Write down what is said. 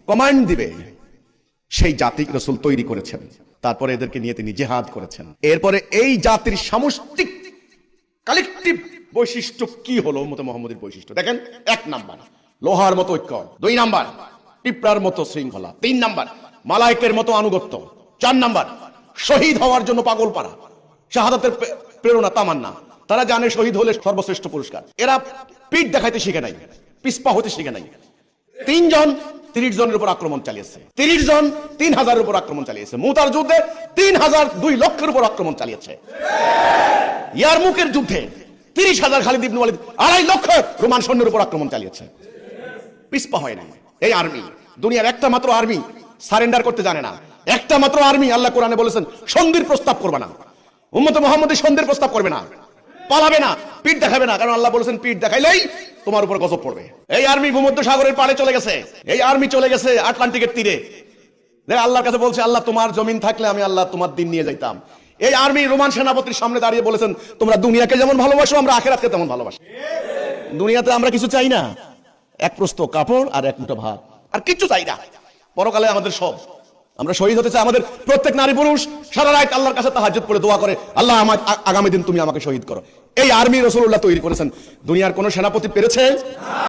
Command দিবে সেই জাতি রাসূল তৈরি করেছেন। তারপরে এদেরকে নিয়ে তিনি জিহাদ করেছেন। এরপরে এই জাতির সামষ্টিক কালেকটিভ বৈশিষ্ট্য কি হলো উম্মতে মুহাম্মদের বৈশিষ্ট্য দেখেন। 1 নাম্বার লোহার মতো ঐক্য, 2 নাম্বার পিঁপড়ার মতো শৃঙ্খলা, 3 নাম্বার মালায়েকের মতো আনুগত্য, 4 নাম্বার শহীদ হওয়ার জন্য পাগল পারা, শাহাদাতের প্রেরণা তামান্না। তারা জানে শহীদ হলে সর্বশ্রেষ্ঠ পুরস্কার। এরা পিঠ দেখাইতে শিখে নাই, পিছপা হতে শিখে নাই। 3 জন 30 জনের উপর আক্রমণ চালিয়েছে, 30 জন 3000-এর উপর আক্রমণ চালিয়েছে। মুতার যুদ্ধে 3000 2 লক্ষের উপর আক্রমণ চালিয়েছে। ইয়ারমুকের যুদ্ধে 30,000 খালিদ ইবনে ওয়ালিদ 2.5 লক্ষ রোমান সৈন্যের উপর আক্রমণ চালিয়েছে। পিছপা হয় না এই আর্মি। দুনিয়ার একটা মাত্র আর্মি সারেন্ডার করতে জানে না। একটা মাত্র আর্মি আল্লাহ কোরআনে বলেছেন সন্ধির প্রস্তাব করবে না। উম্মতে মুহাম্মদের সন্ধির প্রস্তাব করবে না, পালাবে না, পিঠ দেখাবে না। কারণ আল্লাহ বলেছেন পিঠ দেখাইলেই তোমার উপর গজব পড়বে। এই আর্মি ভূমধ্য সাগরের পাড়ে চলে গেছে, এই আর্মি চলে গেছে আটলান্টিকের তীরে। আল্লাহর কাছে বলছে আল্লাহ তোমার জমিন থাকলে আমি আল্লাহ তোমার দিন নিয়ে যাইতাম। এই আর্মি রোমান সেনাপতির সামনে দাঁড়িয়ে বলেছেন তোমরা দুনিয়াকে যেমন ভালোবাসো আমরা আখিরাতকে তেমন ভালোবাসি। দুনিয়াতে আমরা কিছু চাই না, এক প্রস্ত কাপড় আর এক মুঠো ভাত, আর কিচ্ছু চাই না। পরকালে আমাদের সব। আমরা শহীদ হতে চাই। আমাদের প্রত্যেক নারী পুরুষ সারা রাত আল্লাহর কাছে তাহাজ্জুদ পড়ে দোয়া করে আল্লাহ আমার আগামী দিন তুমি আমাকে শহীদ করো। এই আর্মি রাসূলুল্লাহ তৈরি করেছেন। দুনিয়ার কোন সেনাপতি পেরেছে?